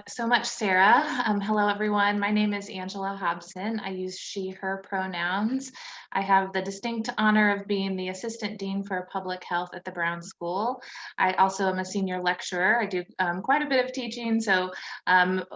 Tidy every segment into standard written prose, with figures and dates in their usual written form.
So much, Sarah. Hello, everyone. My name is Angela Hobson. I use she, her pronouns. I have the distinct honor of being the Assistant Dean for Public Health at the Brown School. I also am a senior lecturer. I do quite a bit of teaching. So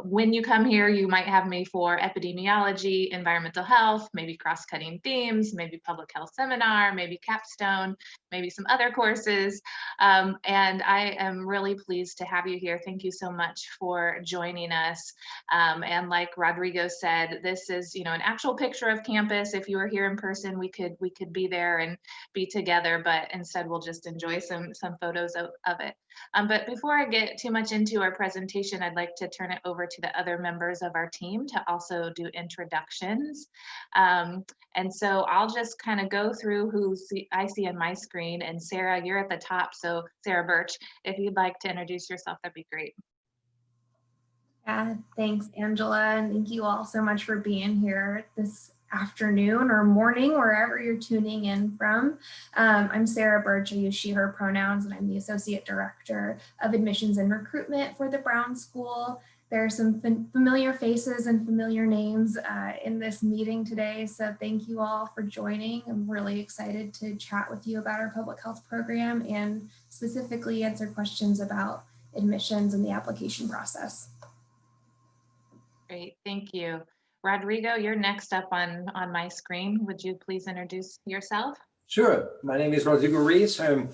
when you come here, you might have me for epidemiology, environmental health, maybe cross-cutting themes, maybe public health seminar, maybe capstone, maybe some other courses. And I am really pleased to have you here. Thank you so much for joining us. And like Rodrigo said, this is, an actual picture of campus. If you were here in person, we could be there and be together, but instead we'll just enjoy some photos of it. But before I get too much into our presentation, I'd like to turn it over to the other members of our team to also do introductions. And so I'll just kind of go through who I see on my screen. And Sarah, you're at the top. So Sarah Birch, if you'd like to introduce yourself, that'd be great. Yeah, thanks, Angela. And thank you all so much for being here this afternoon or morning, wherever you're tuning in from. I'm Sarah Birch. I use she, her pronouns, and I'm the Associate Director of Admissions and Recruitment for the Brown School. There are some familiar faces and familiar names in this meeting today, so thank you all for joining. I'm really excited to chat with you about our public health program and specifically answer questions about admissions and the application process. Great, thank you. Rodrigo, you're next up on my screen. Would you please introduce yourself? Sure. My name is Rodrigo Rees. I'm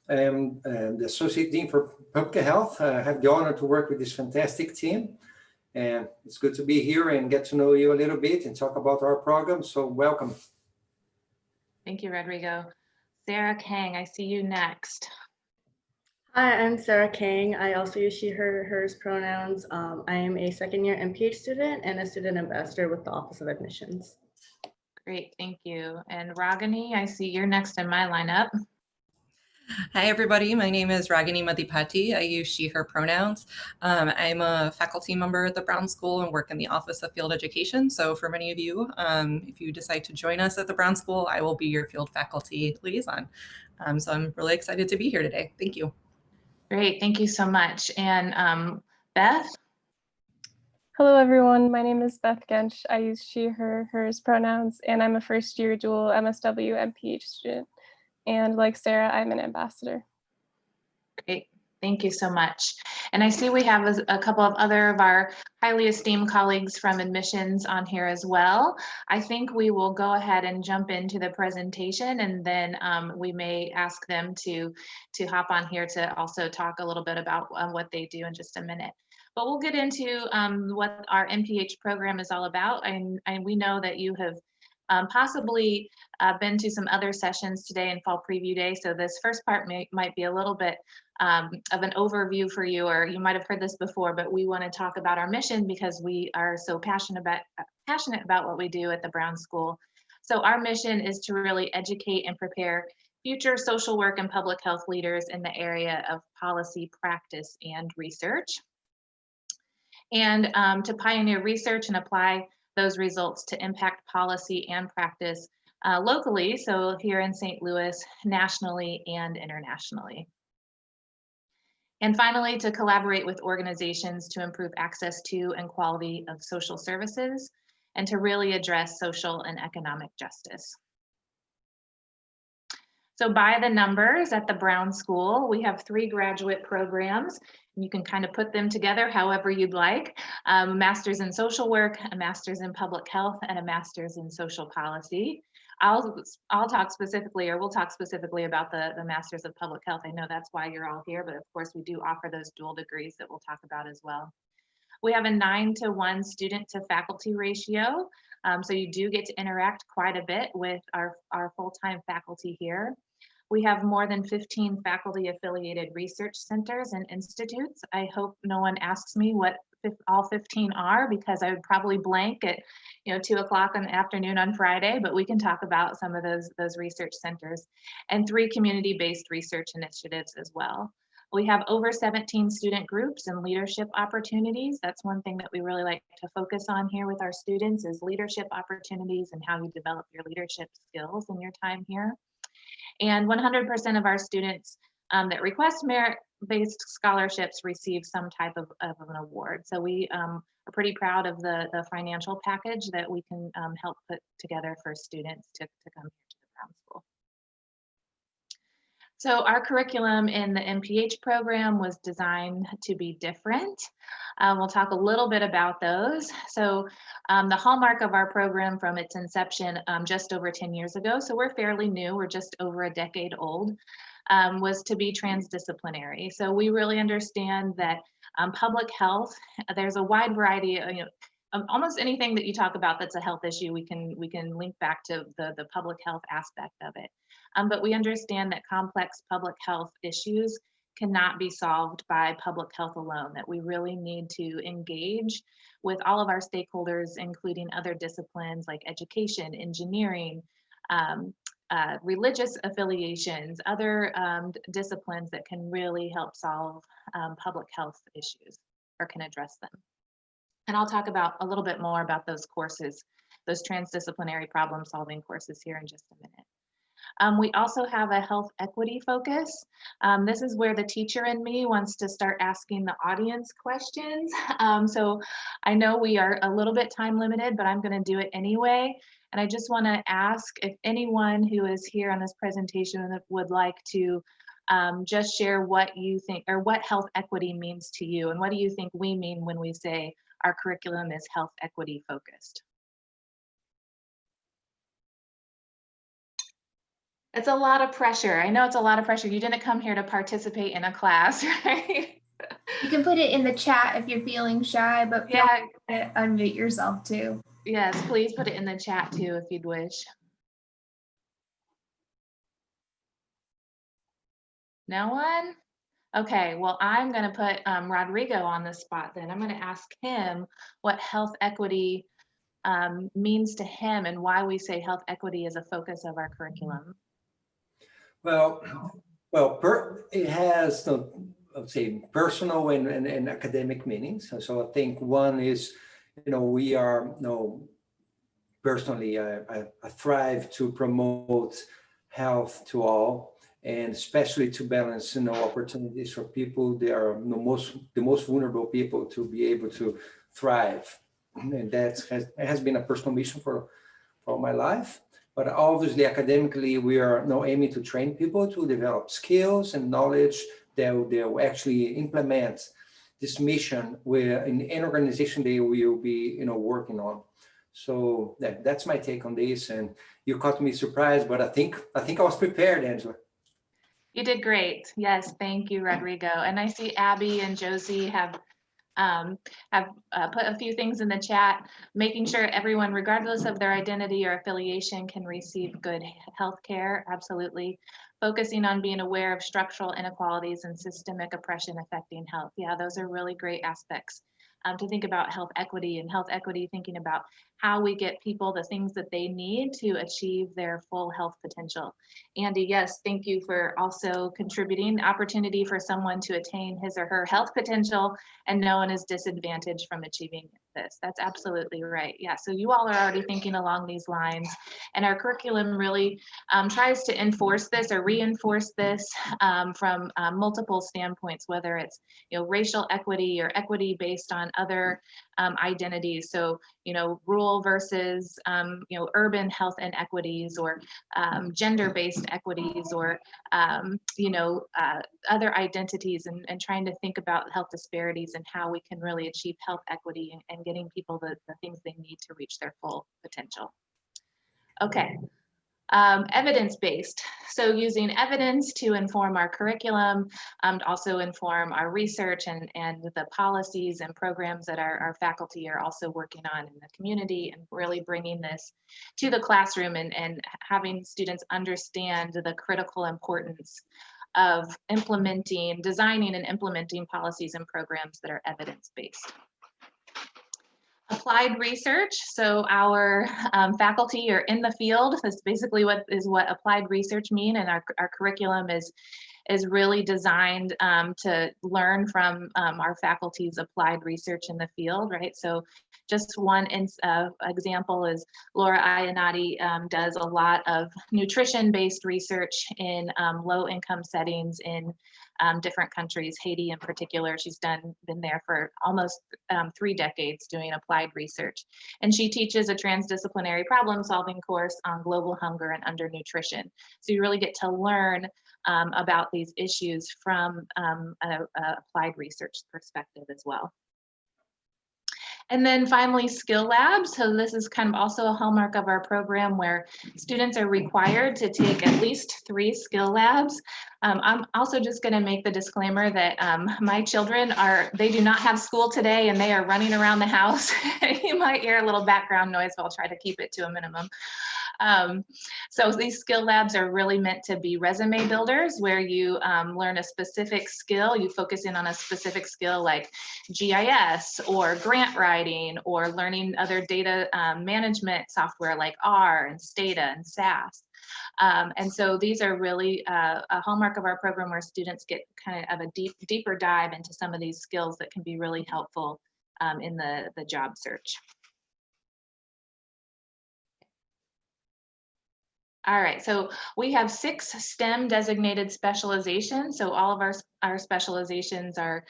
the Associate Dean for Public Health. I have the honor to work with this fantastic team. And it's good to be here and get to know you a little bit and talk about our program. So welcome. Thank you, Rodrigo. Sarah Kang, I see you next. Hi, I'm Sarah Kang. I also use she, her, hers pronouns. I am a second-year MPH student and a student ambassador with the Office of Admissions. Great, thank you. And Ragini, I see you're next in my lineup. Hi, everybody. My name is Ragini Madhipati. I use she, her pronouns. I'm a faculty member at the Brown School and work in the Office of Field Education. So for many of you, if you decide to join us at the Brown School, I will be your field faculty liaison. So I'm really excited to be here today. Thank you. Great, thank you so much. And Beth? Hello, everyone. My name is Beth Gensch. I use she, her, hers pronouns, and I'm a first-year dual MSW MPH student. And like Sarah, I'm an ambassador. Great, thank you so much. And I see we have a couple of other of our highly esteemed colleagues from admissions on here as well. I think we will go ahead and jump into the presentation, and then we may ask them to hop on here to also talk a little bit about what they do in just a minute. But we'll get into what our MPH program is all about. And we know that you have possibly been to some other sessions today in Fall Preview Day. So this first part might be a little bit of an overview for you, or you might have heard this before, but we want to talk about our mission because we are so passionate about what we do at the Brown School. So our mission is to really educate and prepare future social work and public health leaders in the area of policy, practice, and research. And to pioneer research and apply those results to impact policy and practice locally, so here in St. Louis, nationally and internationally. And finally, to collaborate with organizations to improve access to and quality of social services and to really address social and economic justice. So by the numbers at the Brown School, we have 3 graduate programs. You can kind of put them together however you'd like. A master's in social work, a master's in public health, and a master's in social policy. I'll talk specifically, or we'll talk specifically about the master's of public health. I know that's why you're all here, but of course we do offer those dual degrees that we'll talk about as well. We have a 9-to-1 student to faculty ratio. So you do get to interact quite a bit with our full-time faculty here. We have more than 15 faculty affiliated research centers and institutes. I hope no one asks me what all 15 are, because I would probably blank at 2 o'clock in the afternoon on Friday, but we can talk about some of those research centers, and 3 community-based research initiatives as well. We have over 17 student groups and leadership opportunities. That's one thing that we really like to focus on here with our students, is leadership opportunities and how you develop your leadership skills in your time here. And 100% of our students that request merit based scholarships receive some type of an award. So we are pretty proud of the financial package that we can help put together for students to come here to the Brown School. So our curriculum in the MPH program was designed to be different. We'll talk a little bit about those. So the hallmark of our program from its inception just over 10 years ago, so we're fairly new, we're just over a decade old, was to be transdisciplinary. So we really understand that public health, there's a wide variety of, almost anything that you talk about that's a health issue, we can link back to the public health aspect of it. But we understand that complex public health issues cannot be solved by public health alone, that we really need to engage with all of our stakeholders, including other disciplines like education, engineering, religious affiliations, other disciplines that can really help solve public health issues or can address them. And I'll talk about a little bit more about those courses, those transdisciplinary problem solving courses here in just a minute. We also have a health equity focus. This is where the teacher in me wants to start asking the audience questions. So I know we are a little bit time limited, but I'm going to do it anyway. And I just want to ask if anyone who is here on this presentation would like to just share what you think or what health equity means to you, and what do you think we mean when we say our curriculum is health equity focused? It's a lot of pressure. I know it's a lot of pressure. You didn't come here to participate in a class, right? You can put it in the chat if you're feeling shy, but feel free to unmute yourself too. Yes, please put it in the chat too if you'd wish. No one? Okay, well, I'm going to put Rodrigo on the spot then. I'm going to ask him what health equity means to him and why we say health equity is a focus of our curriculum. Well, it has, I would say, personal and academic meanings. So I think one is, we are, personally, I thrive to promote health to all, and especially to balance, opportunities for people. They are the most vulnerable people to be able to thrive, and that has been a personal mission for my life. But obviously, academically, we are now aiming to train people to develop skills and knowledge that they'll actually implement this mission where in any organization they will be, working on. So that's my take on this. And you caught me surprised, but I think I was prepared, Angela. You did great. Yes, thank you, Rodrigo. And I see Abby and Josie have put a few things in the chat, making sure everyone, regardless of their identity or affiliation, can receive good health care. Absolutely. Focusing on being aware of structural inequalities and systemic oppression affecting health. Yeah, those are really great aspects to think about health equity, and health equity thinking about how we get people the things that they need to achieve their full health potential. Andy, yes, thank you for also contributing. Opportunity for someone to attain his or her health potential and no one is disadvantaged from achieving this. That's absolutely right. Yeah, so you all are already thinking along these lines, and our curriculum really tries to enforce this or reinforce this from multiple standpoints, whether it's racial equity or equity based on other identities. So rural versus urban health inequities, or gender-based equities, or other identities, and trying to think about health disparities and how we can really achieve health equity and getting people the things they need to reach their full potential. Okay. Evidence-based. So using evidence to inform our curriculum, to also inform our research and the policies and programs that our faculty are also working on in the community, and really bringing this to the classroom and having students understand the critical importance of designing and implementing policies and programs that are evidence-based. Applied research. So our faculty are in the field. That's basically what applied research mean, and our curriculum is really designed to learn from our faculty's applied research in the field, right? So just one example is Laura Iannotti does a lot of nutrition-based research in low-income settings in different countries, Haiti in particular. She's been there for almost 3 decades doing applied research. And she teaches a transdisciplinary problem-solving course on global hunger and undernutrition. So you really get to learn about these issues from an applied research perspective as well. And then finally, skill labs. So this is kind of also a hallmark of our program where students are required to take at least 3 skill labs. I'm also just going to make the disclaimer that my children they do not have school today and they are running around the house. You might hear a little background noise, but I'll try to keep it to a minimum. So these skill labs are really meant to be resume builders where you learn a specific skill, you focus in on a specific skill like GIS or grant writing or learning other data management software like R and Stata and SAS. And so these are really a hallmark of our program where students get kind of a deeper dive into some of these skills that can be really helpful in the job search. All right, so we have 6 STEM designated specializations. So all of our specializations are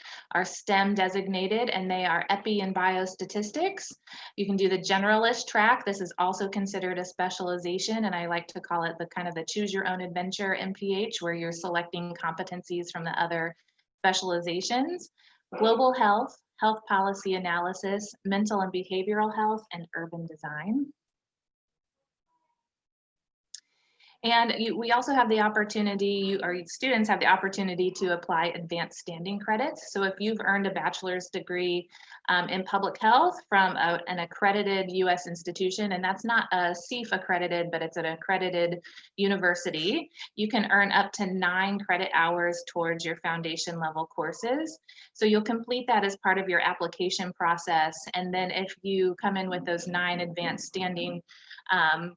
STEM designated and they are epi and biostatistics. You can do the generalist track. This is also considered a specialization and I like to call it the kind of the choose your own adventure MPH where you're selecting competencies from the other specializations. Global health, health policy analysis, mental and behavioral health, and urban design. And we also have the opportunity, or students have the opportunity to apply advanced standing credits. So if you've earned a bachelor's degree in public health from an accredited US institution, and that's not a CEF accredited, but it's an accredited university, you can earn up to 9 credit hours towards your foundation level courses. So you'll complete that as part of your application process. And then if you come in with those 9 advanced standing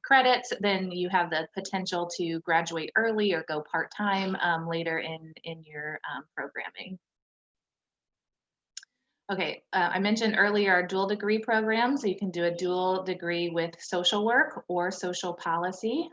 credits, then you have the potential to graduate early or go part-time later in your programming. Okay, I mentioned earlier our dual degree program, so you can do a dual degree with social work or social policy.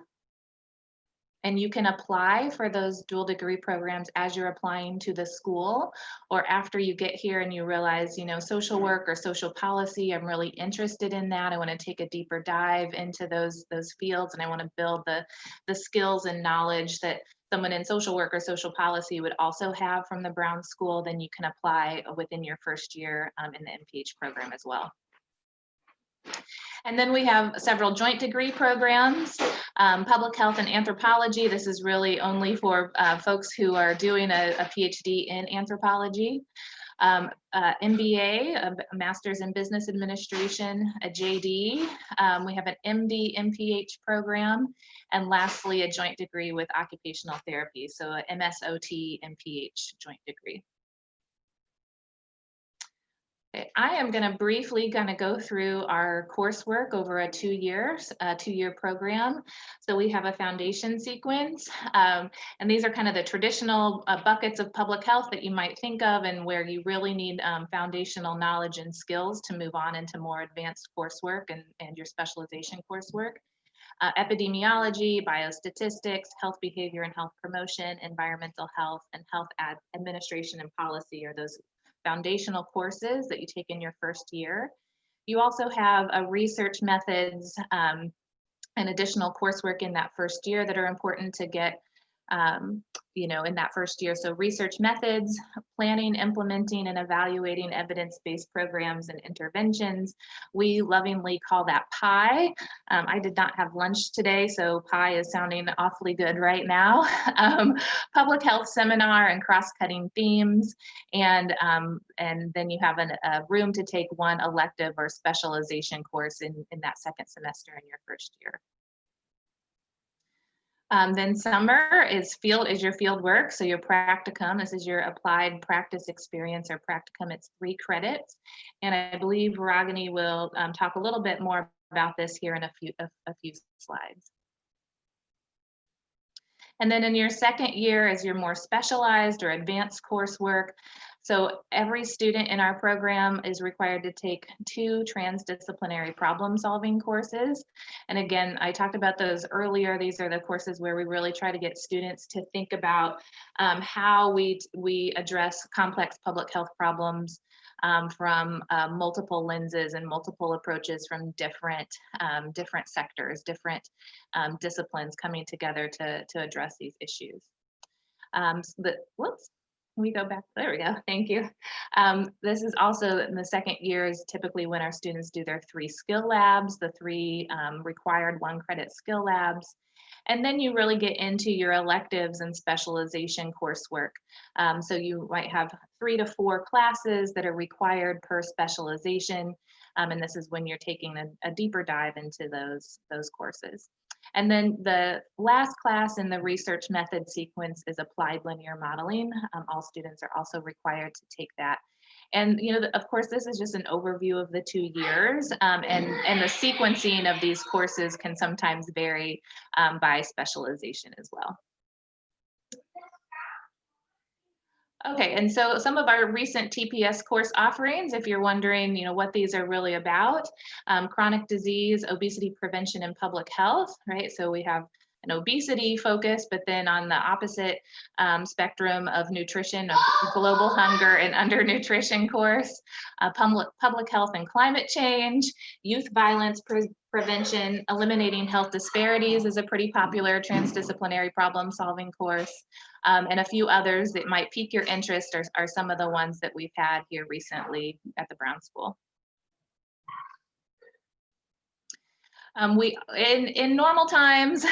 And you can apply for those dual degree programs as you're applying to the school or after you get here and you realize, you know, social work or social policy, I'm really interested in that. I want to take a deeper dive into those fields and I want to build the skills and knowledge that someone in social work or social policy would also have from the Brown School. Then you can apply within your first year in the MPH program as well. And then we have several joint degree programs, public health and anthropology. This is really only for folks who are doing a PhD in anthropology. MBA, a Master's in Business Administration, a JD. We have an MD MPH program, and lastly, a joint degree with occupational therapy, so a MSOT MPH joint degree. I am going to briefly go through our coursework over a 2-year program. So we have a foundation sequence, and these are kind of the traditional buckets of public health that you might think of and where you really need foundational knowledge and skills to move on into more advanced coursework and your specialization coursework. Epidemiology, biostatistics, health behavior and health promotion, environmental health, and health administration and policy are those foundational courses that you take in your first year. You also have a research methods and additional coursework in that first year that are important to get in that first year. So research methods, planning, implementing, and evaluating evidence-based programs and interventions. We lovingly call that PIE. I did not have lunch today, so PIE is sounding awfully good right now. Public health seminar and cross-cutting themes. And then you have a room to take one elective or specialization course in that second semester in your first year. Then summer is your field work. So your practicum, this is your applied practice experience or practicum, it's 3 credits. And I believe Ragini will talk a little bit more about this here in a few slides. And then in your second year is your more specialized or advanced coursework. So every student in our program is required to take 2 transdisciplinary problem-solving courses. And again, I talked about those earlier. These are the courses where we really try to get students to think about how we address complex public health problems from multiple lenses and multiple approaches from different sectors, different disciplines coming together to address these issues. Whoops. We go back, there we go, thank you. This is also in the second year is typically when our students do their 3 skill labs, the 3 required 1-credit skill labs. And then you really get into your electives and specialization coursework. So you might have 3 to 4 classes that are required per specialization. And this is when you're taking a deeper dive into those courses. And then the last class in the research method sequence is applied linear modeling. All students are also required to take that. And of course, this is just an overview of the 2 years, and the sequencing of these courses can sometimes vary by specialization as well. Okay, and so some of our recent TPS course offerings, if you're wondering, what these are really about, chronic disease, obesity prevention, and public health, right? So we have an obesity focus, but then on the opposite spectrum of nutrition, of global hunger and undernutrition course, public health and climate change, youth violence prevention, eliminating health disparities is a pretty popular transdisciplinary problem-solving course. And a few others that might pique your interest are some of the ones that we've had here recently at the Brown School. In normal times,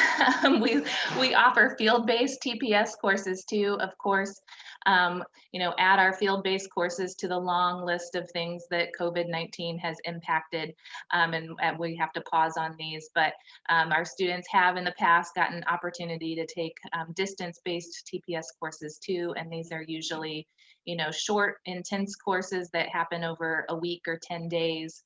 we offer field-based TPS courses too, of course. Add our field-based courses to the long list of things that COVID-19 has impacted, and we have to pause on these. But our students have in the past gotten opportunity to take distance-based TPS courses too, and these are usually, short, intense courses that happen over a week or 10 days.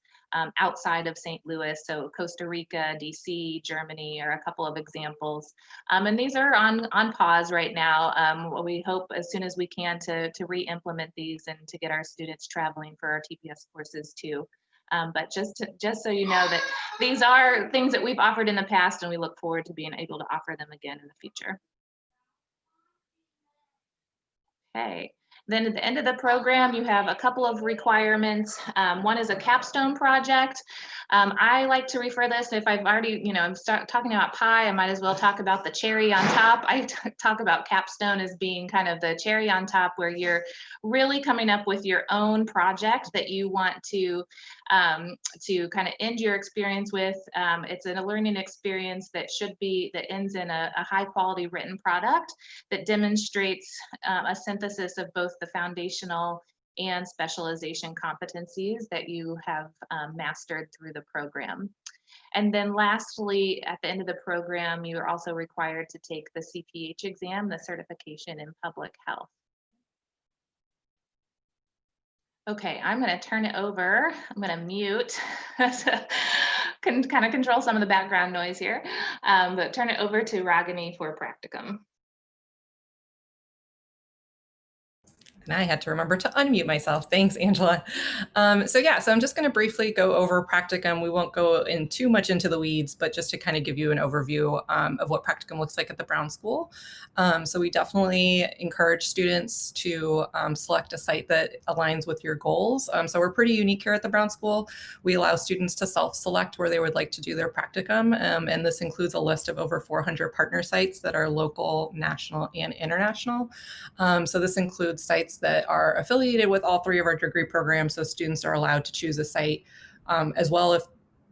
Outside of St. Louis, so Costa Rica, DC, Germany are a couple of examples. And these are on pause right now. We hope as soon as we can to re-implement these and to get our students traveling for our TPS courses too. But just so you know that these are things that we've offered in the past, and we look forward to being able to offer them again in the future. Okay. Then at the end of the program, you have a couple of requirements. One is a capstone project. I like to refer this, if I've already, I'm talking about pie, I might as well talk about the cherry on top. I talk about capstone as being kind of the cherry on top, where you're really coming up with your own project that you want to kind of end your experience with. It's a learning experience that ends in a high quality written product that demonstrates a synthesis of both the foundational and specialization competencies that you have mastered through the program. And then lastly, at the end of the program, you are also required to take the CPH exam, the certification in public health. Okay, I'm going to turn it over. I'm going to mute. Can kind of control some of the background noise here, but turn it over to Ragini for practicum. And I had to remember to unmute myself. Thanks, Angela. So I'm just going to briefly go over practicum. We won't go in too much into the weeds, but just to kind of give you an overview of what practicum looks like at the Brown School. So we definitely encourage students to select a site that aligns with your goals. So we're pretty unique here at the Brown School. We allow students to self-select where they would like to do their practicum. And this includes a list of over 400 partner sites that are local, national, and international. So this includes sites that are affiliated with all 3 of our degree programs. So students are allowed to choose a site as well. If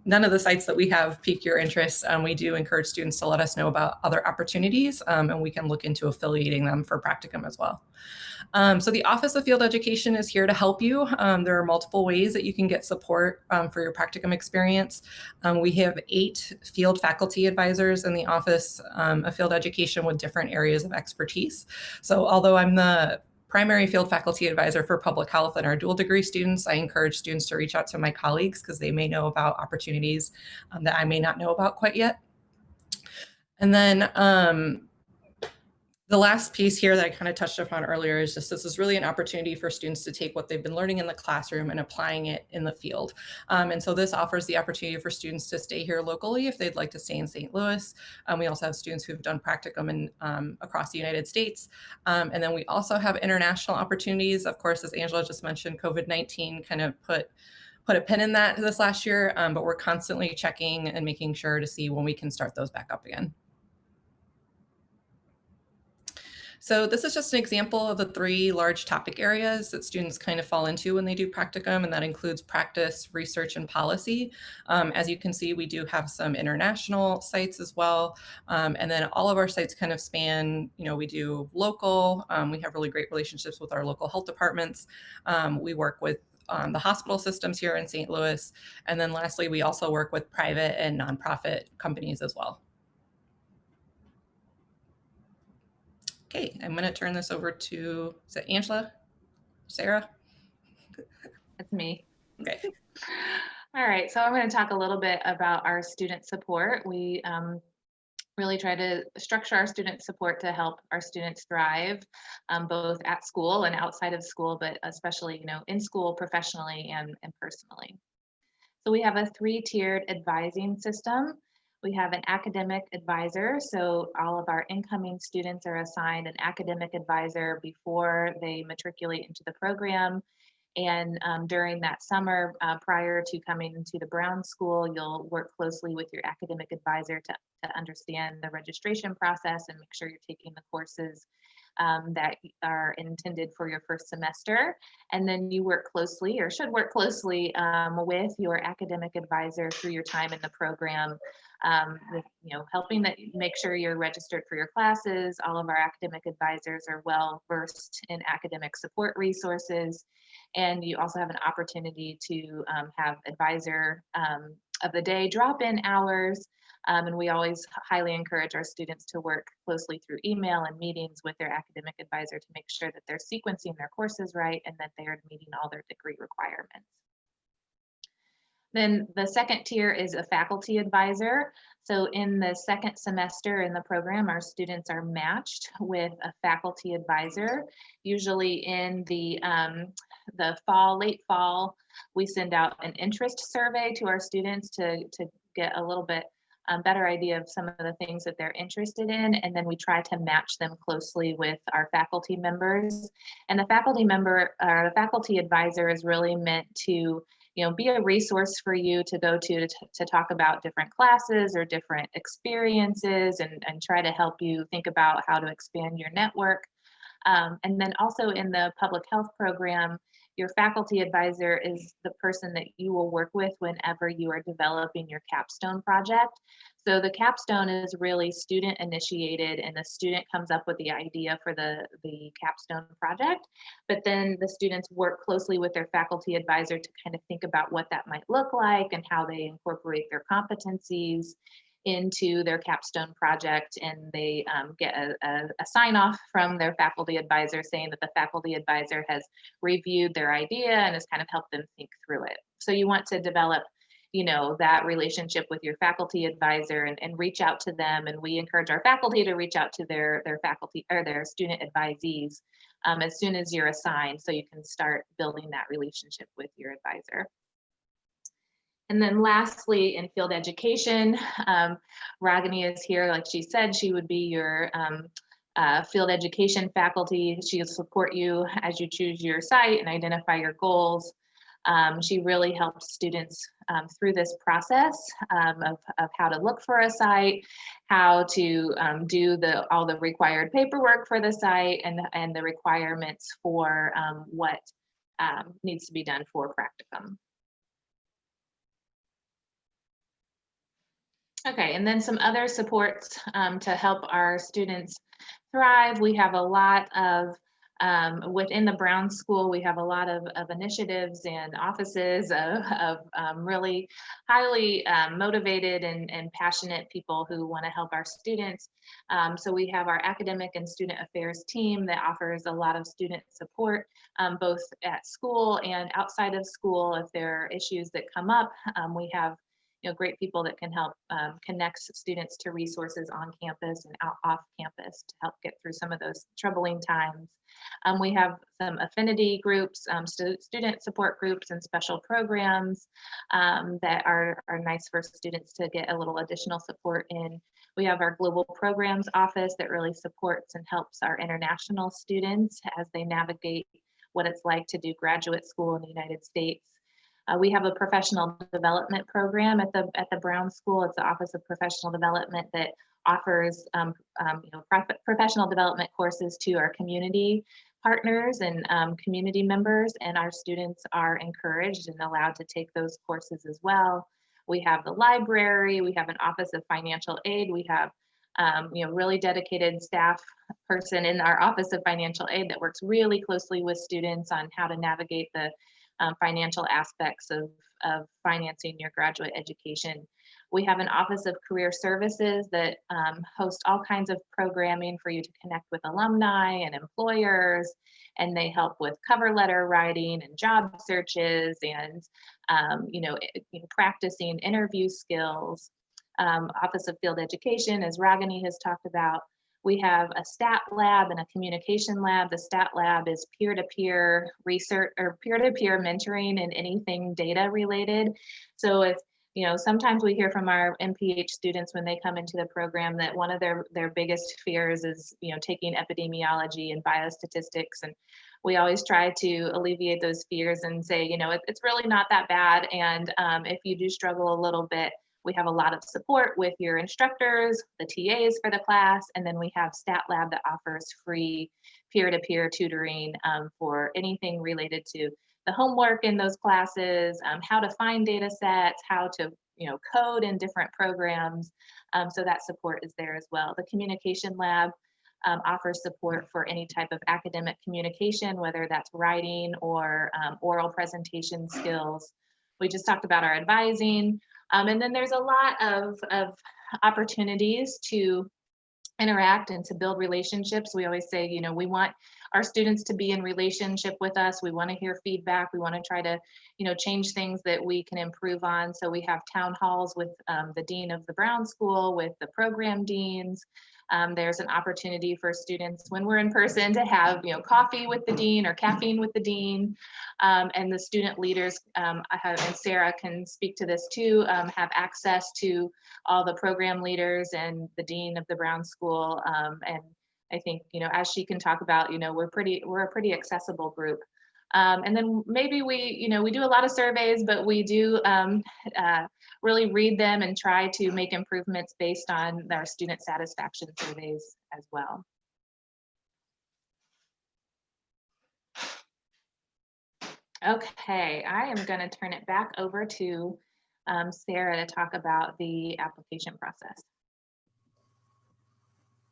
none of the sites that we have pique your interest, we do encourage students to let us know about other opportunities, and we can look into affiliating them for practicum as well. So the Office of Field Education is here to help you. There are multiple ways that you can get support for your practicum experience. We have 8 field faculty advisors in the Office of Field Education with different areas of expertise. So although I'm the primary field faculty advisor for public health and our dual degree students, I encourage students to reach out to my colleagues because they may know about opportunities that I may not know about quite yet. And then The last piece here that I kind of touched upon earlier is just this is really an opportunity for students to take what they've been learning in the classroom and applying it in the field. And so this offers the opportunity for students to stay here locally if they'd like to stay in St. Louis. We also have students who've done practicum in, across the United States. And then we also have international opportunities. Of course, as Angela just mentioned, COVID-19 kind of put a pin in that this last year, but we're constantly checking and making sure to see when we can start those back up again. So this is just an example of the 3 large topic areas that students kind of fall into when they do practicum, and that includes practice, research, and policy. As you can see, we do have some international sites as well. And then all of our sites kind of span, we do local, we have really great relationships with our local health departments. We work with the hospital systems here in St. Louis. And then lastly, we also work with private and nonprofit companies as well. Okay, I'm going to turn this over to, is it Angela? Sarah? That's me. Okay. All right, so I'm going to talk a little bit about our student support. We really try to structure our student support to help our students thrive, both at school and outside of school, but especially, in school, professionally, and personally. So we have a 3-tiered advising system. We have an academic advisor. So all of our incoming students are assigned an academic advisor before they matriculate into the program. And during that summer, prior to coming into the Brown School, you'll work closely with your academic advisor to understand the registration process and make sure you're taking the courses that are intended for your first semester. And then you work closely, or should work closely, with your academic advisor through your time in the program, with, helping that make sure you're registered for your classes. All of our academic advisors are well versed in academic support resources. And you also have an opportunity to have advisor of the day drop-in hours. And we always highly encourage our students to work closely through email and meetings with their academic advisor to make sure that they're sequencing their courses right and that they are meeting all their degree requirements. Then the second tier is a faculty advisor. So in the second semester in the program, our students are matched with a faculty advisor. Usually in the fall, late fall, we send out an interest survey to our students to get a little bit better idea of some of the things that they're interested in, and then we try to match them closely with our faculty members. And the faculty member, or the faculty advisor, is really meant to be a resource for you to go to talk about different classes or different experiences, and try to help you think about how to expand your network. And then also in the public health program, your faculty advisor is the person that you will work with whenever you are developing your capstone project. So the capstone is really student initiated, and the student comes up with the idea for the capstone project, but then the students work closely with their faculty advisor to kind of think about what that might look like and how they incorporate their competencies into their capstone project, and they get a sign off from their faculty advisor saying that the faculty advisor has reviewed their idea and has kind of helped them think through it. So you want to develop that relationship with your faculty advisor and reach out to them, and we encourage our faculty to reach out to their faculty or their student advisees as soon as you're assigned, so you can start building that relationship with your advisor. And then lastly, in field education, Ragini is here. Like she said, she would be your field education faculty. She'll support you as you choose your site and identify your goals. She really helps students through this process of how to look for a site, how to do all the required paperwork for the site, and the requirements for what needs to be done for practicum. Okay, and then some other supports to help our students thrive. We have a lot of, within the Brown School, we have a lot of initiatives and offices of really highly motivated and passionate people who want to help our students. So we have our academic and student affairs team that offers a lot of student support, both at school and outside of school. If there are issues that come up, we have great people that can help connect students to resources on campus and off campus to help get through some of those troubling times. We have some affinity groups, student support groups and special programs that are nice for students to get a little additional support in. We have our global programs office that really supports and helps our international students as they navigate what it's like to do graduate school in the United States. We have a professional development program at the Brown School. It's the Office of Professional Development that offers professional development courses to our community partners and community members, and our students are encouraged and allowed to take those courses as well. We have the library, we have an Office of Financial Aid, we have really dedicated staff person in our Office of Financial Aid that works really closely with students on how to navigate the financial aspects of financing your graduate education. We have an Office of Career Services that hosts all kinds of programming for you to connect with alumni and employers, and they help with cover letter writing and job searches and practicing interview skills. Office of Field Education, as Ragini has talked about. We have a stat lab and a communication lab. The stat lab is peer-to-peer research or peer-to-peer mentoring in anything data related. So if, sometimes we hear from our MPH students when they come into the program that one of their biggest fears is, taking epidemiology and biostatistics. And we always try to alleviate those fears and say, it's really not that bad. And if you do struggle a little bit, we have a lot of support with your instructors, the TAs for the class, and then we have Stat Lab that offers free peer-to-peer tutoring for anything related to the homework in those classes, how to find data sets, how to code in different programs. So that support is there as well. The Communication Lab offers support for any type of academic communication, whether that's writing or oral presentation skills. We just talked about our advising. And then there's a lot of opportunities to interact and to build relationships. We always say, we want our students to be in relationship with us. We want to hear feedback. We want to try to, change things that we can improve on. So we have town halls with the dean of the Brown School, with the program deans. There's an opportunity for students when we're in person to have, coffee with the dean or caffeine with the dean. And the student leaders, and Sarah can speak to this too, have access to all the program leaders and the dean of the Brown School. And I think, as she can talk about, we're a pretty accessible group. And then maybe we do a lot of surveys, but we do really read them and try to make improvements based on our student satisfaction surveys as well. Okay, I am going to turn it back over to Sarah to talk about the application process.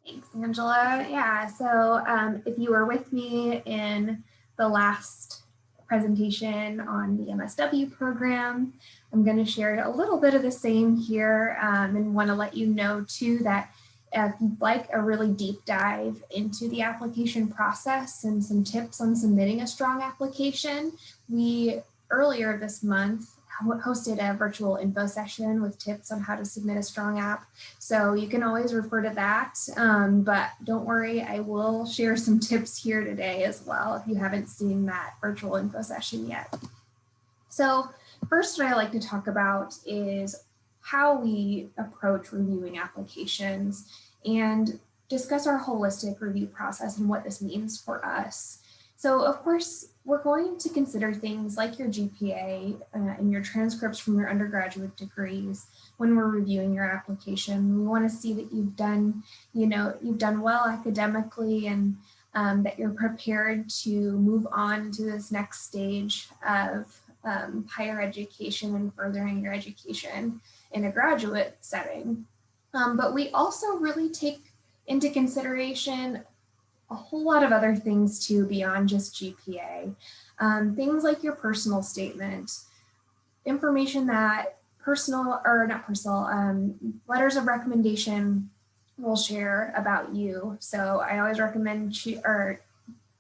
Thanks, Angela. Yeah, so if you were with me in the last presentation on the MSW program, I'm going to share a little bit of the same here and want to let you know too that if you'd like a really deep dive into the application process and some tips on submitting a strong application, we earlier this month hosted a virtual info session with tips on how to submit a strong app. So you can always refer to that, but don't worry, I will share some tips here today as well if you haven't seen that virtual info session yet. So first, what I like to talk about is how we approach reviewing applications and discuss our holistic review process and what this means for us. So of course, we're going to consider things like your GPA and your transcripts from your undergraduate degrees when we're reviewing your application. We want to see that you've done well academically and that you're prepared to move on to this next stage of higher education and furthering your education in a graduate setting. But we also really take into consideration a whole lot of other things too beyond just GPA. Things like your personal statement, information that letters of recommendation will share about you. So I always recommend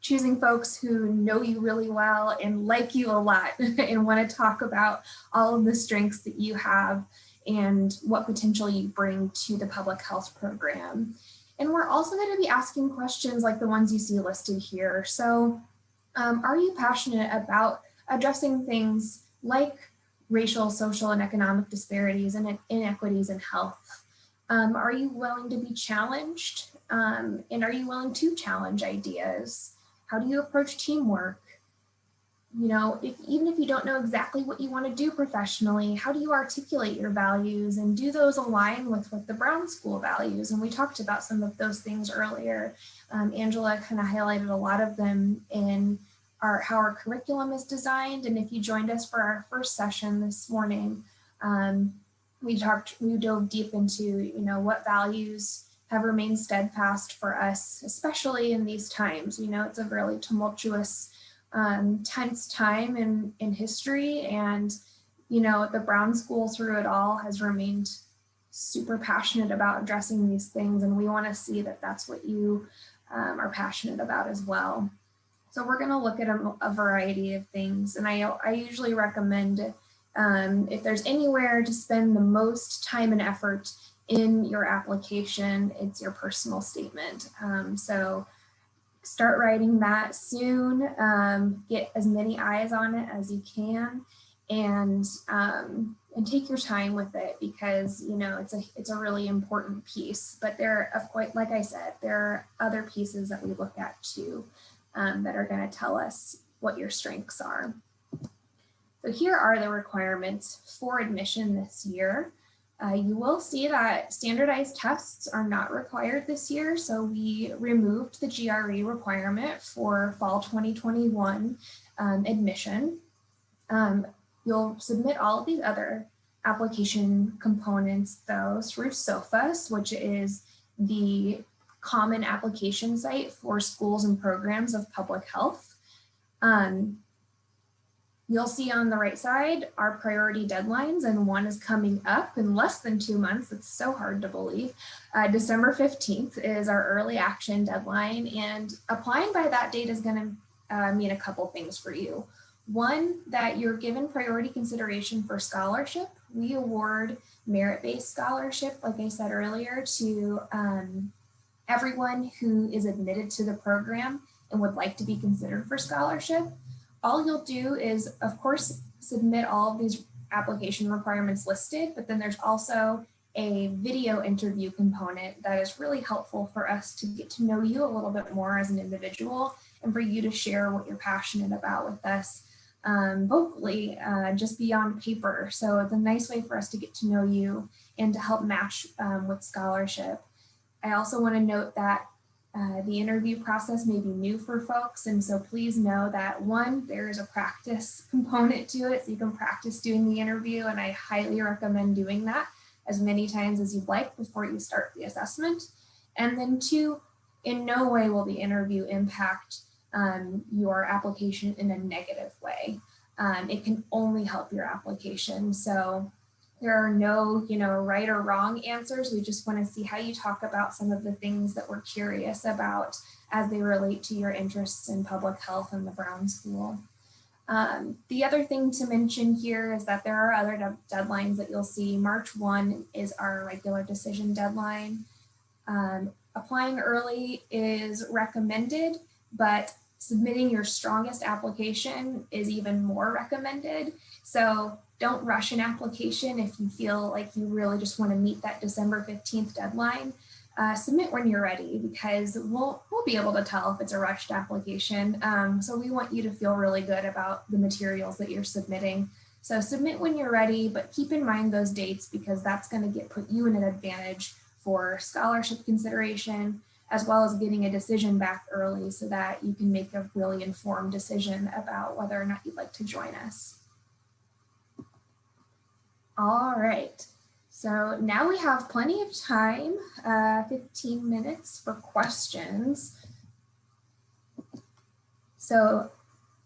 choosing folks who know you really well and like you a lot and want to talk about all of the strengths that you have and what potential you bring to the public health program. And we're also going to be asking questions like the ones you see listed here. So are you passionate about addressing things like racial, social, and economic disparities and inequities in health? Are you willing to be challenged? And are you willing to challenge ideas? How do you approach teamwork? You know, even if you don't know exactly what you want to do professionally, how do you articulate your values, and do those align with what the Brown School values? And we talked about some of those things earlier. Angela kind of highlighted a lot of them in how our curriculum is designed. And if you joined us for our first session this morning, we dove deep into, you know, what values have remained steadfast for us, especially in these times. You know, it's a really tumultuous, tense time in history, and you know, the Brown School through it all has remained super passionate about addressing these things, and we want to see that that's what you are passionate about as well. So we're going to look at a variety of things, and I usually recommend if there's anywhere to spend the most time and effort in your application, it's your personal statement. So start writing that soon, get as many eyes on it as you can, and take your time with it, because you know it's a really important piece. But like I said, there are other pieces that we look at too that are going to tell us what your strengths are. So here are the requirements for admission this year. You will see that standardized tests are not required this year, so we removed the GRE requirement for fall 2021 admission. You'll submit all of these other application components though through SOFAS, which is the common application site for schools and programs of public health. You'll see on the right side our priority deadlines, and one is coming up in less than 2 months. It's so hard to believe. December 15th is our early action deadline, and applying by that date is going to mean a couple things for you. One, that you're given priority consideration for scholarship. We award merit-based scholarship, like I said earlier, to everyone who is admitted to the program and would like to be considered for scholarship. All you'll do is, of course, submit all of these application requirements listed, but then there's also a video interview component that is really helpful for us to get to know you a little bit more as an individual, and for you to share what you're passionate about with us vocally, just beyond paper. So it's a nice way for us to get to know you and to help match with scholarship. I also want to note that the interview process may be new for folks, and so please know that one, there is a practice component to it, so you can practice doing the interview, and I highly recommend doing that as many times as you'd like before you start the assessment. And then two, in no way will the interview impact your application in a negative way. It can only help your application. So there are no, right or wrong answers. We just want to see how you talk about some of the things that we're curious about as they relate to your interests in public health and the Brown School. The other thing to mention here is that there are other deadlines that you'll see. March 1 is our regular decision deadline. Applying early is recommended, but submitting your strongest application is even more recommended. So don't rush an application if you feel like you really just want to meet that December 15th deadline. Submit when you're ready, because we'll be able to tell if it's a rushed application. So we want you to feel really good about the materials that you're submitting. So submit when you're ready, but keep in mind those dates, because that's going to put you in an advantage for scholarship consideration, as well as getting a decision back early so that you can make a really informed decision about whether or not you'd like to join us. All right, so now we have plenty of time, 15 minutes for questions. So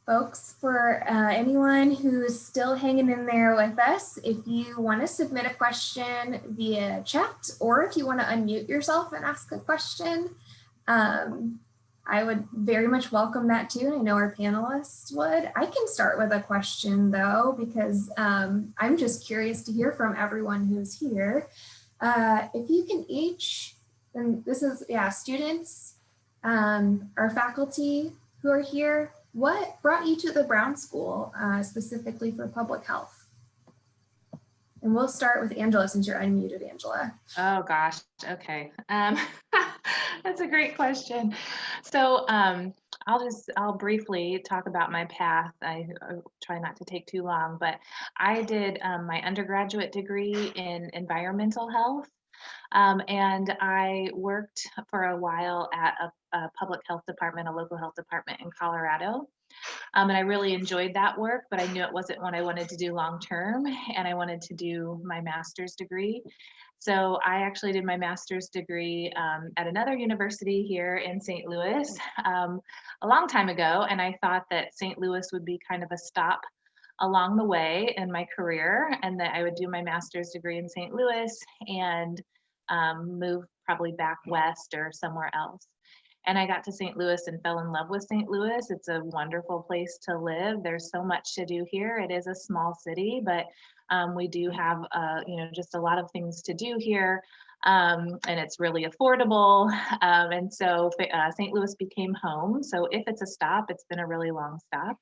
folks, for anyone who's still hanging in there with us, if you want to submit a question via chat, or if you want to unmute yourself and ask a question, I would very much welcome that too. I know our panelists would. I can start with a question though, because I'm just curious to hear from everyone who's here. If you can each, and this is, yeah, students, our faculty who are here, what brought you to the Brown School specifically for public health? And we'll start with Angela since you're unmuted, Angela. Oh gosh, okay. That's a great question. So I'll briefly talk about my path. I try not to take too long, but I did my undergraduate degree in environmental health. And I worked for a while at a public health department, a local health department in Colorado. And I really enjoyed that work, but I knew it wasn't what I wanted to do long term, and I wanted to do my master's degree. So I actually did my master's degree at another university here in St. Louis a long time ago, and I thought that St. Louis would be kind of a stop along the way in my career, and that I would do my master's degree in St. Louis and move probably back west or somewhere else. And I got to St. Louis and fell in love with St. Louis. It's a wonderful place to live. There's so much to do here. It is a small city, but we do have, just a lot of things to do here. And it's really affordable. And so St. Louis became home. So if it's a stop, it's been a really long stop.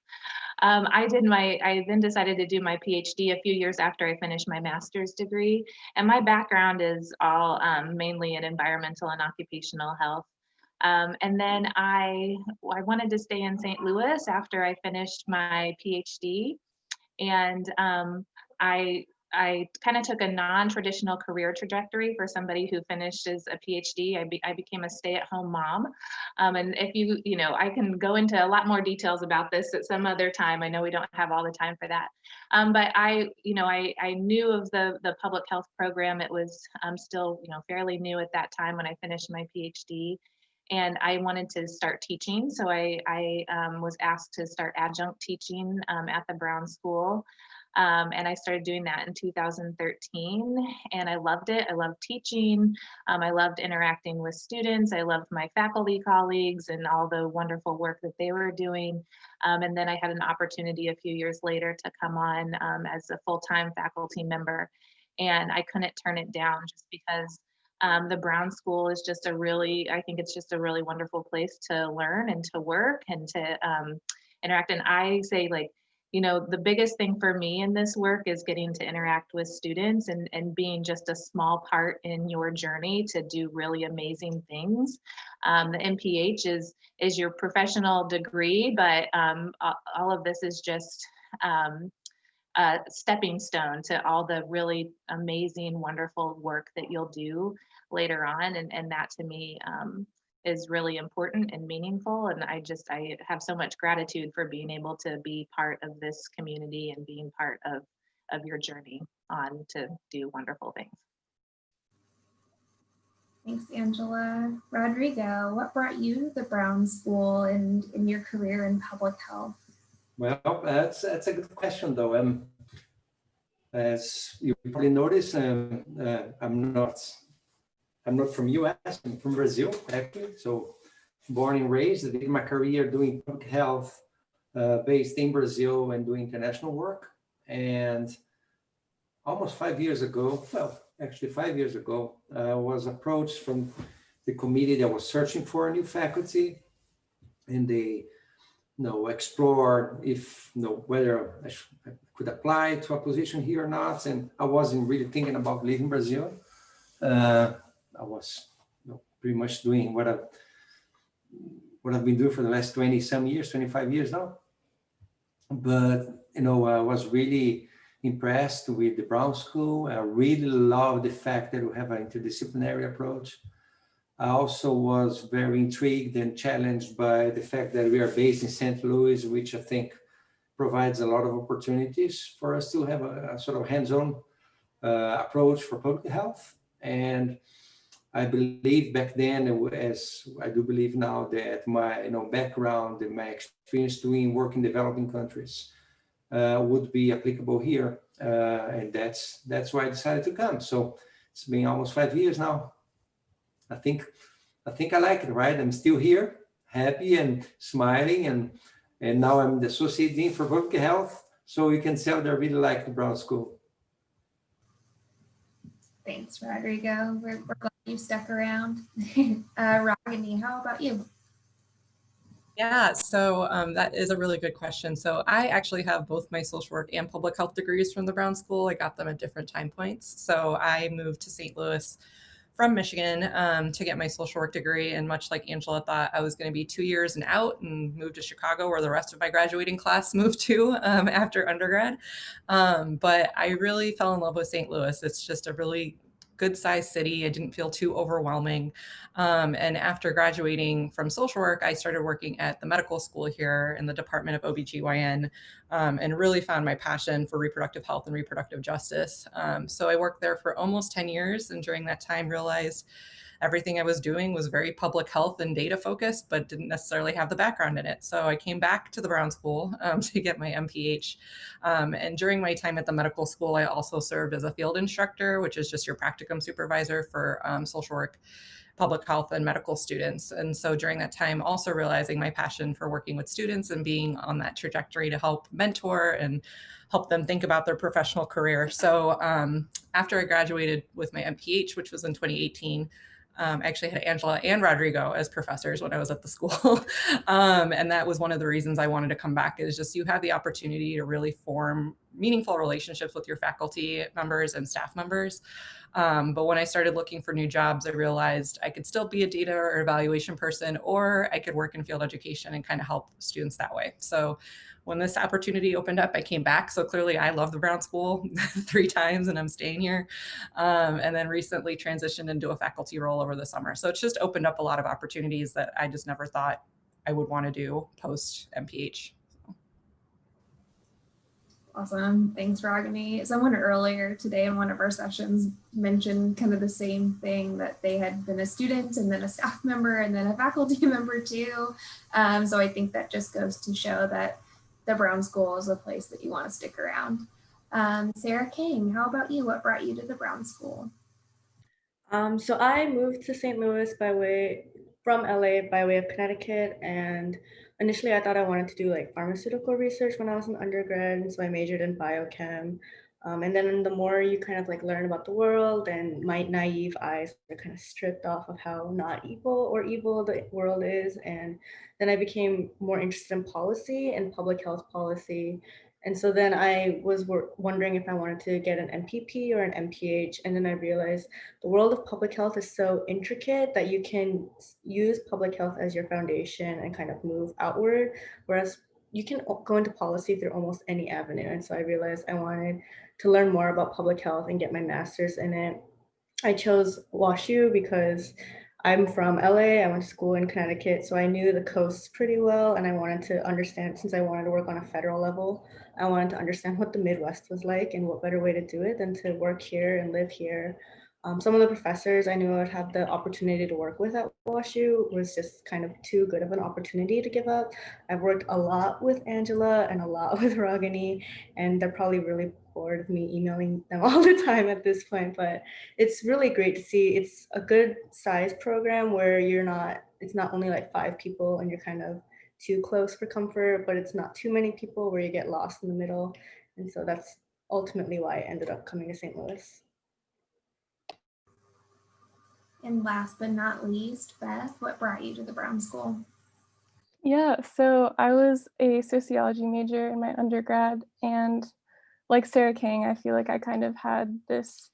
I then decided to do my PhD a few years after I finished my master's degree. And my background is all mainly in environmental and occupational health. And then I wanted to stay in St. Louis after I finished my PhD. And I kind of took a non-traditional career trajectory for somebody who finishes a PhD. I became a stay-at-home mom. And if I can go into a lot more details about this at some other time. I know we don't have all the time for that. But I knew of the public health program. It was still, fairly new at that time when I finished my PhD. And I wanted to start teaching. So I was asked to start adjunct teaching at the Brown School. And I started doing that in 2013, and I loved it. I loved teaching. I loved interacting with students. I loved my faculty colleagues and all the wonderful work that they were doing. And then I had an opportunity a few years later to come on as a full-time faculty member, and I couldn't turn it down just because the Brown School is just I think it's just a really wonderful place to learn and to work and to interact. And I say, the biggest thing for me in this work is getting to interact with students and being just a small part in your journey to do really amazing things. The MPH is your professional degree, but all of this is just a stepping stone to all the really amazing, wonderful work that you'll do later on. And that to me is really important and meaningful. And I have so much gratitude for being able to be part of this community and being part of your journey on to do wonderful things. Thanks, Angela. Rodrigo, what brought you to the Brown School and in your career in public health? Well, that's a good question, though. As you probably noticed, I'm not from US. I'm from Brazil, actually. So, born and raised, I did my career doing public health, based in Brazil and doing international work. And almost 5 years ago, well, actually 5 years ago, I was approached from the committee that was searching for a new faculty, and they explore if whether I could apply to a position here or not. And I wasn't really thinking about leaving Brazil. I was pretty much doing what I've been doing for the last 20 some years, 25 years now. But I was really impressed with the Brown School. I really love the fact that we have an interdisciplinary approach. I also was very intrigued and challenged by the fact that we are based in St. Louis, which I think provides a lot of opportunities for us to have a sort of hands-on approach for public health. And I believe back then, as I do believe now, that my background and my experience doing work in developing countries would be applicable here. And that's why I decided to come. So it's been almost 5 years now. I think I like it, right? I'm still here, happy and smiling, and now I'm the Associate Dean for Public Health. So you can tell that I really like the Brown School. Thanks, Rodrigo. We're glad you stuck around. Ragini, how about you? Yeah, so that is a really good question. So I actually have both my social work and public health degrees from the Brown School. I got them at different time points. So I moved to St. Louis from Michigan to get my social work degree. And much like Angela thought I was going to be 2 years and out, and moved to Chicago, where the rest of my graduating class moved to after undergrad. But I really fell in love with St. Louis. It's just a really good sized city. It didn't feel too overwhelming. And after graduating from social work, I started working at the medical school here in the Department of OBGYN, and really found my passion for reproductive health and reproductive justice. So I worked there for almost 10 years. And during that time realized everything I was doing was very public health and data focused, but didn't necessarily have the background in it. So I came back to the Brown School to get my MPH. And during my time at the medical school, I also served as a field instructor, which is just your practicum supervisor for social work, public health, and medical students. And so during that time, also realizing my passion for working with students and being on that trajectory to help mentor and help them think about their professional career. So after I graduated with my MPH, which was in 2018, I actually had Angela and Rodrigo as professors when I was at the school. And that was one of the reasons I wanted to come back, is just you have the opportunity to really form meaningful relationships with your faculty members and staff members. But when I started looking for new jobs, I realized I could still be a data or evaluation person, or I could work in field education and kind of help students that way. So when this opportunity opened up, I came back. So clearly I love the Brown School 3 times and I'm staying here. And then recently transitioned into a faculty role over the summer. So it's just opened up a lot of opportunities that I just never thought I would want to do post MPH. Awesome. Thanks, Ragini. Someone earlier today in one of our sessions mentioned kind of the same thing, that they had been a student and then a staff member and then a faculty member too. So I think that just goes to show that the Brown School is a place that you want to stick around. Sarah King, how about you? What brought you to the Brown School? So I moved to St. Louis from LA by way of Connecticut, and initially I thought I wanted to do like pharmaceutical research when I was an undergrad, and so I majored in biochem. And then the more you kind of like learn about the world, and my naive eyes are kind of stripped off of how not evil the world is, and then I became more interested in policy and public health policy. And so then I was wondering if I wanted to get an MPP or an MPH, and then I realized the world of public health is so intricate that you can use public health as your foundation and kind of move outward, whereas you can go into policy through almost any avenue. And so I realized I wanted to learn more about public health and get my master's in it. I chose WashU because I'm from LA. I went to school in Connecticut, so I knew the coast pretty well, and I wanted to understand, since I wanted to work on a federal level, I wanted to understand what the Midwest was like, and what better way to do it than to work here and live here. Some of the professors I knew I would have the opportunity to work with at WashU was just kind of too good of an opportunity to give up. I've worked a lot with Angela and a lot with Ragini, and they're probably really bored of me emailing them all the time at this point, but it's really great to see. It's a good size program where it's not only like 5 people and you're kind of too close for comfort, but it's not too many people where you get lost in the middle. And so that's ultimately why I ended up coming to St. Louis. And last but not least, Beth, what brought you to the Brown School? Yeah, so I was a sociology major in my undergrad, and like Sarah King, I feel like I kind of had this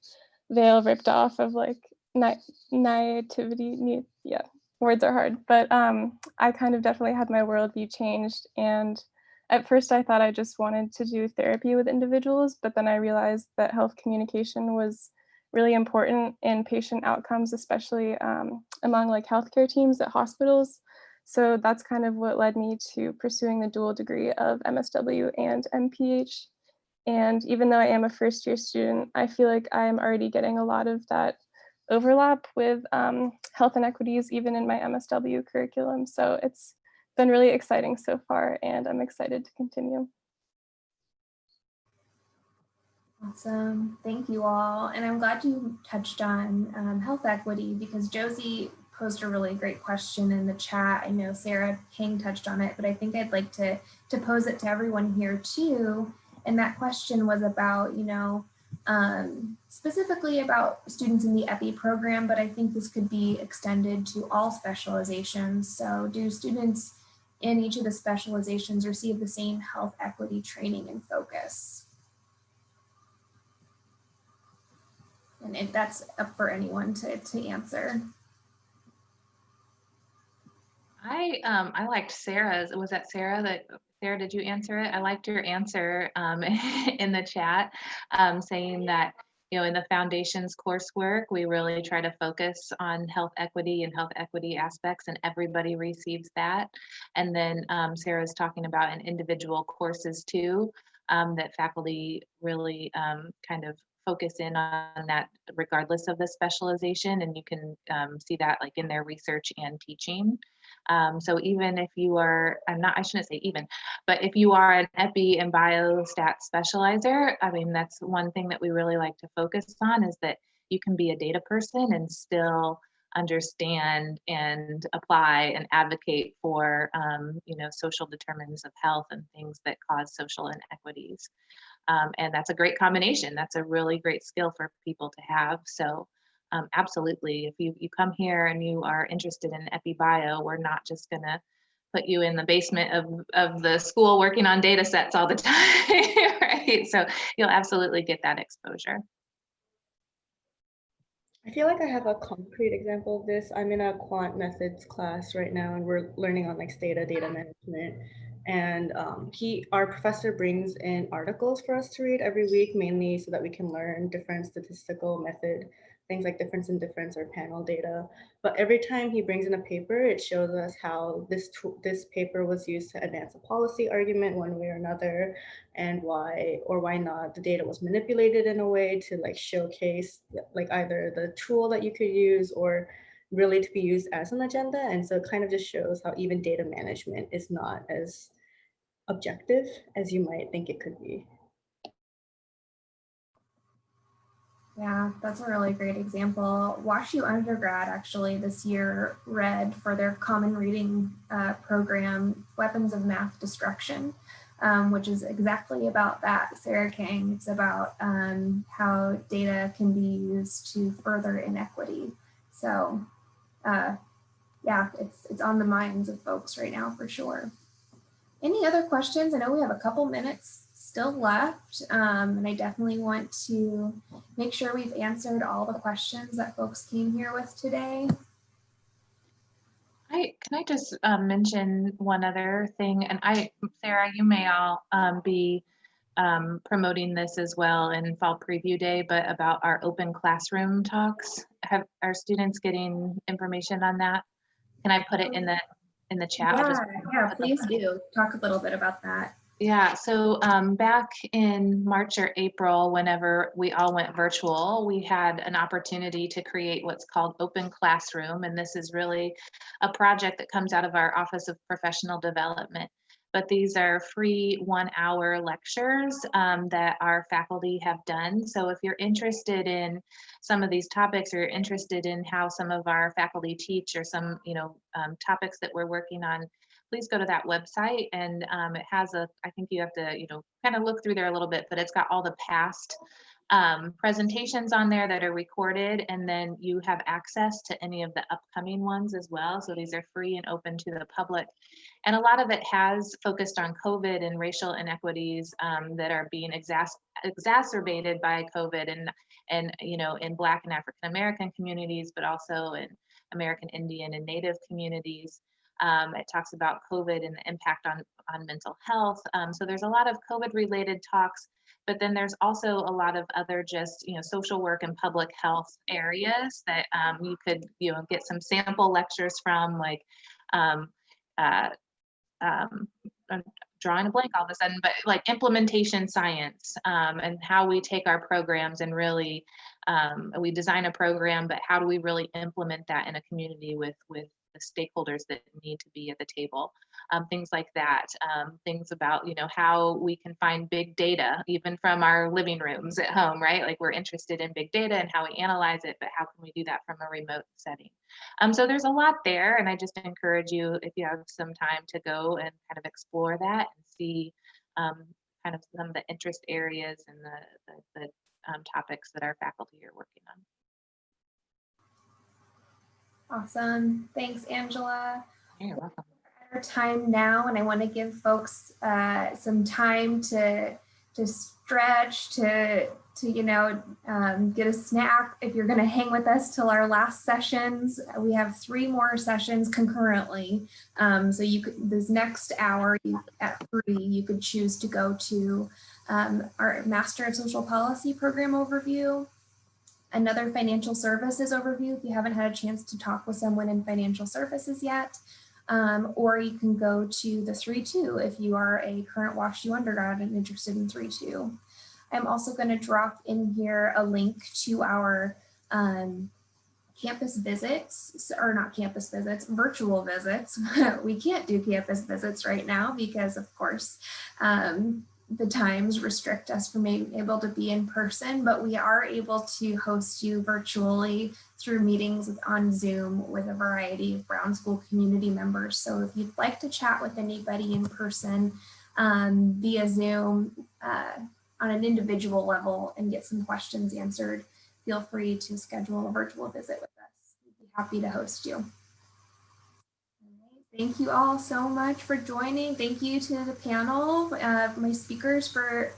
veil ripped off of like naivety. Yeah, words are hard, but I kind of definitely had my worldview changed. And at first I thought I just wanted to do therapy with individuals, but then I realized that health communication was really important in patient outcomes, especially among like healthcare teams at hospitals. So that's kind of what led me to pursuing the dual degree of MSW and MPH. And even though I am a first year student, I feel like I'm already getting a lot of that overlap with health inequities, even in my MSW curriculum. So it's been really exciting so far, and I'm excited to continue. Awesome. Thank you all. And I'm glad you touched on health equity, because Josie posed a really great question in the chat. I know Sarah King touched on it, but I think I'd like to pose it to everyone here too. And that question was about, specifically about students in the EPI program, but I think this could be extended to all specializations. So do students in each of the specializations receive the same health equity training and focus? And if that's up for anyone to answer. I liked Sarah's. Was that Sarah? Sarah, did you answer it? I liked your answer in the chat, saying that, in the foundations coursework, we really try to focus on health equity and health equity aspects, and everybody receives that. And then Sarah's talking about in individual courses too, that faculty really kind of focus in on that regardless of the specialization, and you can see that like in their research and teaching. So even if you are, I shouldn't say even, but if you are an epi and biostat specializer, I mean, that's one thing that we really like to focus on, is that you can be a data person and still understand and apply and advocate for, social determinants of health and things that cause social inequities. And that's a great combination. That's a really great skill for people to have. So absolutely, if you come here and you are interested in EpiBio, we're not just gonna put you in the basement of the school working on data sets all the time, right? So you'll absolutely get that exposure. I feel like I have a concrete example of this. I'm in a quant methods class right now, and we're learning on like data management. And our professor brings in articles for us to read every week, mainly so that we can learn different statistical method, things like difference in difference or panel data. But every time he brings in a paper, it shows us how this paper was used to advance a policy argument one way or another, and why or why not the data was manipulated in a way to like showcase like either the tool that you could use or really to be used as an agenda. And so it kind of just shows how even data management is not as objective as you might think it could be. Yeah, that's a really great example. WashU undergrad actually this year read for their common reading program, Weapons of Math Destruction, which is exactly about that, Sarah King. It's about how data can be used to further inequity. So yeah, it's on the minds of folks right now for sure. Any other questions? I know we have a couple minutes still left, and I definitely want to make sure we've answered all the questions that folks came here with today. Can I just mention one other thing? And Sarah, you may all be promoting this as well in Fall Preview Day, but about our open classroom talks. Are students getting information on that? Can I put it in the chat? Yeah, please do. Talk a little bit about that. Yeah, so back in March or April, whenever we all went virtual, we had an opportunity to create what's called Open Classroom. And this is really a project that comes out of our Office of Professional Development. But these are free 1-hour lectures that our faculty have done. So if you're interested in some of these topics, or you're interested in how some of our faculty teach, or some topics that we're working on, please go to that website. And it has I think you have to kind of look through there a little bit, but it's got all the past presentations on there that are recorded, and then you have access to any of the upcoming ones as well. So these are free and open to the public. And a lot of it has focused on COVID and racial inequities that are being exacerbated by COVID, and in Black and African American communities, but also in American Indian and Native communities. It talks about COVID and the impact on mental health. So there's a lot of COVID related talks, but then there's also a lot of other just, social work and public health areas that you could, get some sample lectures from, like, I'm drawing a blank all of a sudden, but like implementation science and how we take our programs and really, we design a program, but how do we really implement that in a community with the stakeholders that need to be at the table, things like that, things about, how we can find big data even from our living rooms at home, right? Like, we're interested in big data and how we analyze it, but how can we do that from a remote setting? So there's a lot there, and I just encourage you, if you have some time, to go and kind of explore that and see kind of some of the interest areas and the topics that our faculty are working on. Awesome. Thanks, Angela. You're welcome. Our time now, and I want to give folks some time to stretch, to get a snack. If you're going to hang with us till our last sessions, we have 3 more sessions concurrently. So you could, this next hour at 3, you could choose to go to our Master of Social Policy program overview, another financial services overview if you haven't had a chance to talk with someone in financial services yet, or you can go to the 3-2 if you are a current WashU undergrad and interested in 3-2. I'm also going to drop in here a link to our campus visits, or not campus visits, virtual visits. We can't do campus visits right now because, of course, the times restrict us from being able to be in person, but we are able to host you virtually through meetings on Zoom with a variety of Brown School community members. So if you'd like to chat with anybody in person via Zoom on an individual level and get some questions answered, feel free to schedule a virtual visit with us. We'd be happy to host you. Thank you all so much for joining. Thank you to the panel, my speakers, for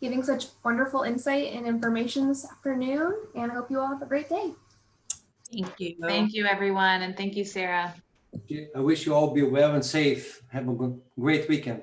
giving such wonderful insight and information this afternoon, and I hope you all have a great day. Thank you. Thank you, everyone, and thank you, Sarah. I wish you all be well and safe. Have a great weekend.